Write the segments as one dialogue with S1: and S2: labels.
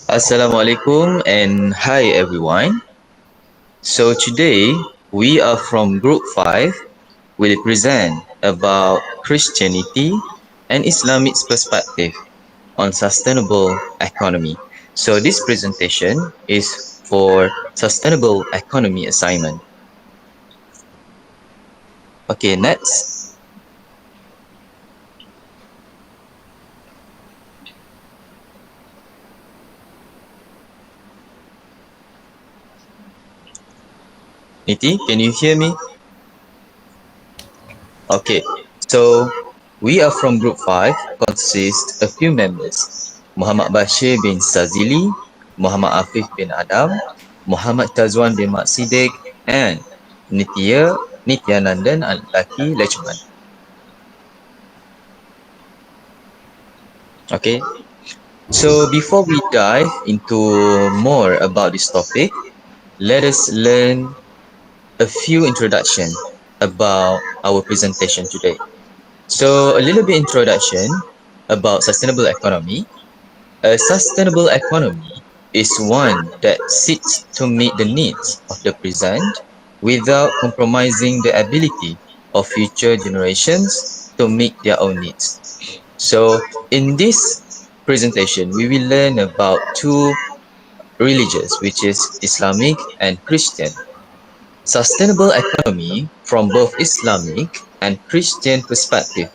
S1: Assalamualaikum and hi everyone. So today we are from Group 5 will present about Christianity and Islamic perspective on sustainable economy. So this presentation is for sustainable economy assignment. Okay, next. Niti, can you hear me? Okay, so we are from Group 5, consists a few members. Muhammad Bashir bin Sazili, Muhammad Afif bin Adam, Muhammad Tazwan bin Mak Siddiq, and Nityanandan Al-Laki Lechman. Okay, so before we dive into more about this topic, let us learn a few introduction about our presentation today. So a little bit introduction about sustainable economy. A sustainable economy is one that seeks to meet the needs of the present without compromising the ability of future generations to meet their own needs. So, in this presentation, we will learn about two religions, which is Islamic and Christian. Sustainable economy from both Islamic and Christian perspective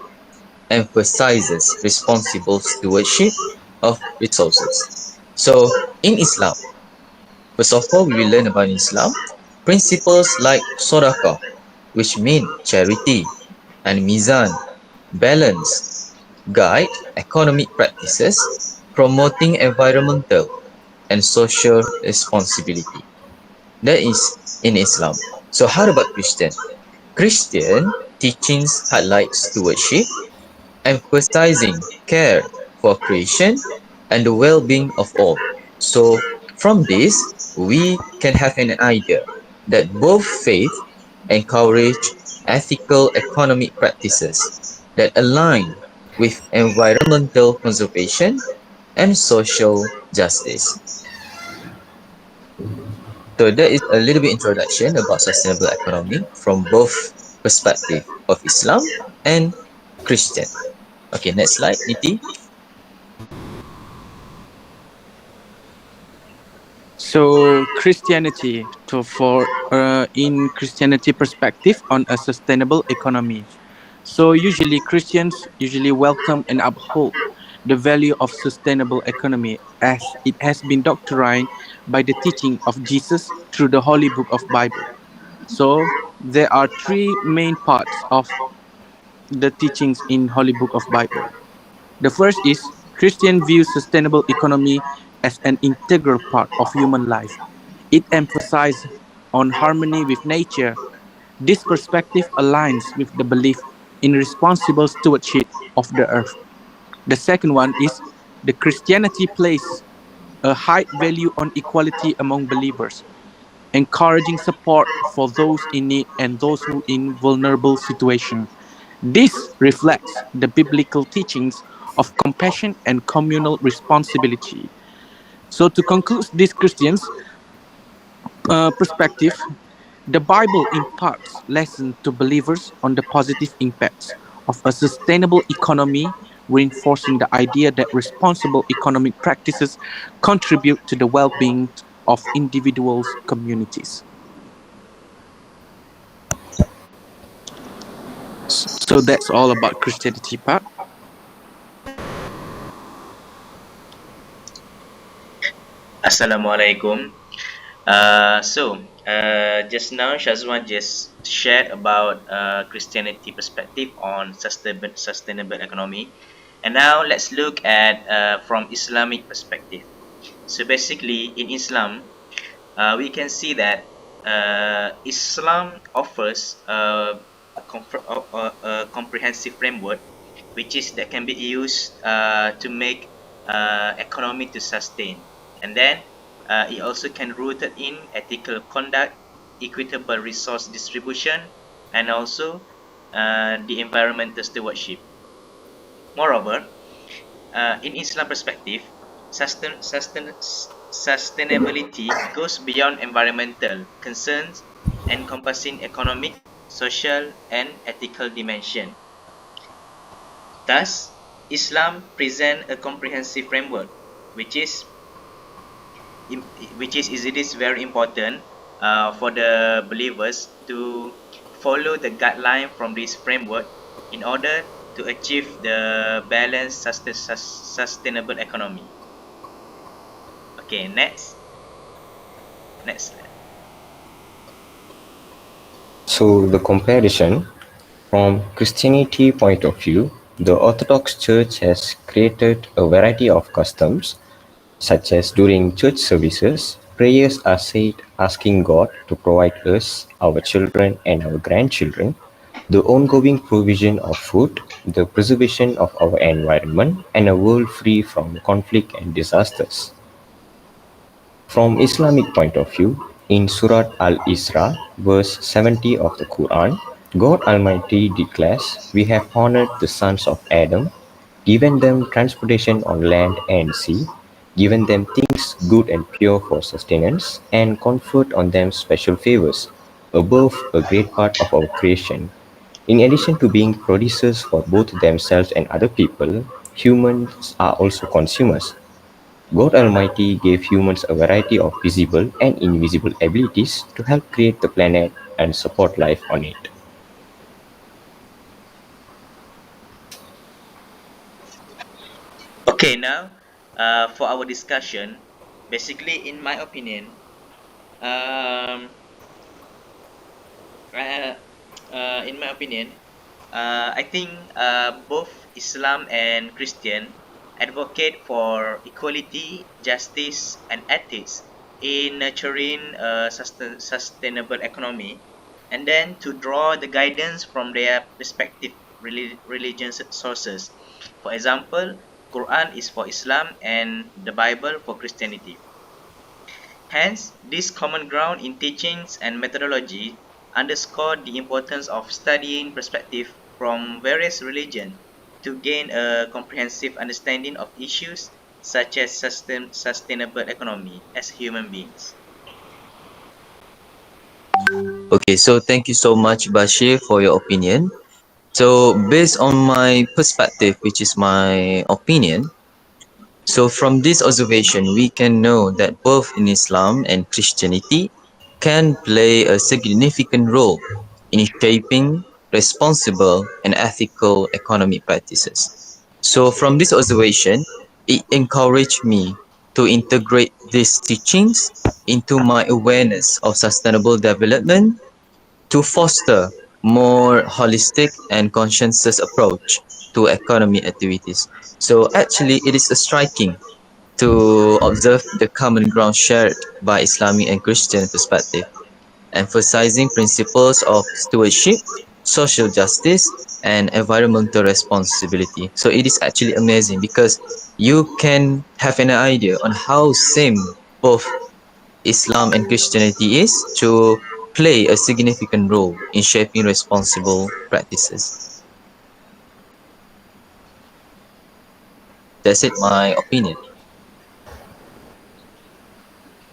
S1: emphasizes responsible stewardship of resources. So, in Islam, first of all, we will learn about Islam principles like sadaqah, which mean charity, and mizan, balance, guide economic practices, promoting environmental and social responsibility. That is in Islam. So, how about Christian? Christian teachings highlight stewardship, emphasizing care for creation and the well-being of all. So from this, we can have an idea that both faith encourage ethical economic practices that align with environmental conservation and social justice. So that is a little bit introduction about sustainable economy from both perspective of Islam and Christian. Okay, next slide, Niti.
S2: So Christianity, to for in Christianity perspective on a sustainable economy. So usually Christians usually welcome and uphold the value of sustainable economy as it has been doctrined by the teaching of Jesus through the Holy Book of Bible. So there are three main parts of the teachings in Holy Book of Bible. The first is Christian views sustainable economy as an integral part of human life. It emphasizes on harmony with nature. This perspective aligns with the belief in responsible stewardship of the earth. The second one is the Christianity places a high value on equality among believers, encouraging support for those in need and those who in vulnerable situation. This reflects the biblical teachings of compassion and communal responsibility. So, to conclude this Christian's perspective, the Bible imparts lessons to believers on the positive impacts of a sustainable economy, reinforcing the idea that responsible economic practices contribute to the well being of individuals' communities. So, that's all about Christianity part.
S3: Assalamualaikum. Just now Shazwan just shared about Christianity perspective on sustainable economy, and now let's look at from Islamic perspective. So basically, in Islam, we can see that Islam offers a comprehensive framework, which is that can be used to make economy to sustain, and then it also can rooted in ethical conduct, equitable resource distribution, and also the environmental stewardship. Moreover, in Islam perspective, Sustainability goes beyond environmental concerns, encompassing economic, social, and ethical dimension. Thus, Islam presents a comprehensive framework, which is it is very important for the believers to follow the guideline from this framework in order to achieve the balanced sustainable economy. Okay, next slide.
S4: So the comparison from Christianity point of view, the Orthodox Church has created a variety of customs, such as during church services, prayers are said asking God to provide us, our children, and our grandchildren the ongoing provision of food, the preservation of our environment, and a world free from conflict and disasters. From Islamic point of view, in Surat Al-Isra, verse 70 of the Quran, God Almighty declares, "We have honored the sons of Adam, given them transportation on land and sea, given them things good and pure for sustenance, and conferred on them special favors, above a great part of our creation." In addition to being producers for both themselves and other people, humans are also consumers. God Almighty gave humans a variety of visible and invisible abilities to help create the planet and support life on it.
S3: Okay, now for our discussion, basically, um, uh, in my opinion, I think both Islam and Christian advocate for equality, justice, and ethics in nurturing a sustainable economy, and then to draw the guidance from their respective religious sources. For example, Quran is for Islam and the Bible for Christianity. Hence, this common ground in teachings and methodology underscore the importance of studying perspective from various religions to gain a comprehensive understanding of issues such as sustainable economy as human beings.
S1: Okay, so thank you so much, Bashir, for your opinion. So, based on my perspective, which is my opinion, so from this observation, we can know that both in Islam and Christianity can play a significant role in shaping responsible and ethical economic practices. So from this observation, it encouraged me to integrate these teachings into my awareness of sustainable development to foster more holistic and conscientious approach to economic activities. So actually, it is striking to observe the common ground shared by Islamic and Christian perspective, emphasizing principles of stewardship, social justice, and environmental responsibility. So it is actually amazing because you can have an idea on how same both Islam and Christianity is to play a significant role in shaping responsible practices. That's it, my opinion.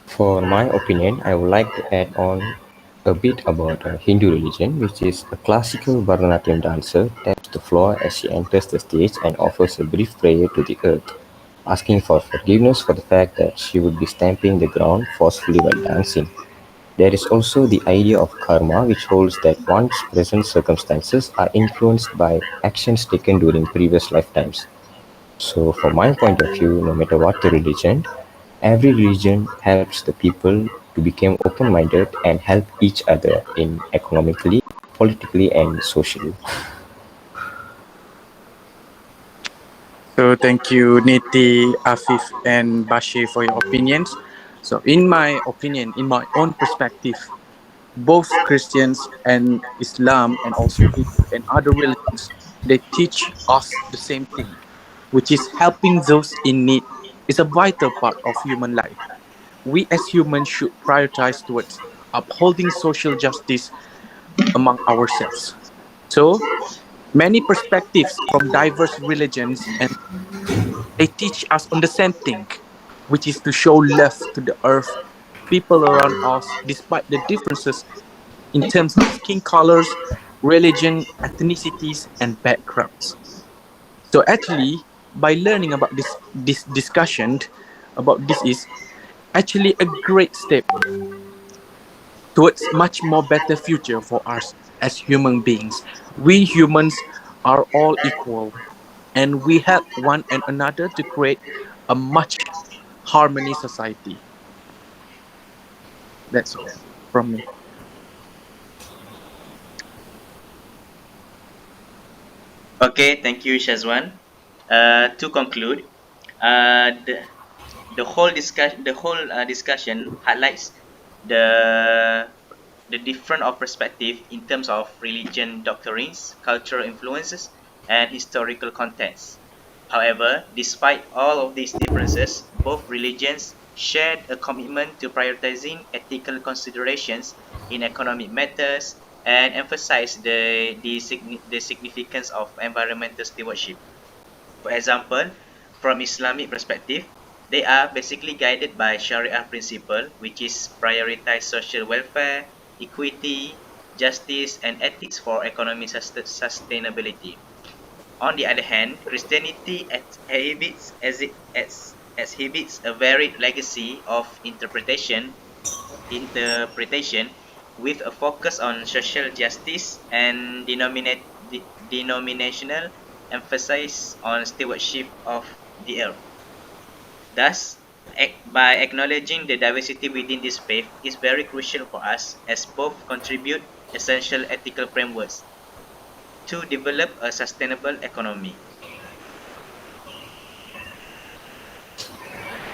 S4: For my opinion, I would like to add on a bit about Hindu religion, which is a classical Bharatanatyam dancer taps the floor as she enters the stage and offers a brief prayer to the earth, asking for forgiveness for the fact that she would be stamping the ground forcefully while dancing. There is also the idea of karma, which holds that one's present circumstances are influenced by actions taken during previous lifetimes. So, from my point of view, no matter what the religion, every religion helps the people to become open minded and help each other in economically, politically, and socially.
S2: So thank you, Niti, Afif, and Bashi for your opinions. So in my opinion, in my own perspective, both Christians and Islam and also Hindu and other religions, they teach us the same thing, which is helping those in need is a vital part of human life. We as humans should prioritize towards upholding social justice among ourselves. So many perspectives from diverse religions and they teach us on the same thing. which is to show love to the earth, people around us, despite the differences in terms of skin colors, religion, ethnicities, and backgrounds. So actually, by learning about this discussion about this is actually a great step towards much more better future for us as human beings. We humans are all equal, and we help one and another to create a much harmony society. That's all from me.
S3: Okay, thank you, Shazwan. To conclude, the whole discussion highlights the the different of perspective in terms of religion doctrines, cultural influences, and historical contexts. However, despite all of these differences, both religions shared a commitment to prioritizing ethical considerations in economic matters and emphasize the significance of environmental stewardship. For example, from Islamic perspective, they are basically guided by Sharia principle, which is prioritize social welfare, equity, justice, and ethics for economic sustainability. On the other hand, Christianity exhibits a varied legacy of interpretation with a focus on social justice and denominational emphasis on stewardship of the earth. Thus, by acknowledging the diversity within this faith is very crucial for us as both contribute essential ethical frameworks to develop a sustainable economy.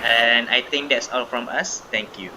S3: And I think that's all from us. Thank you.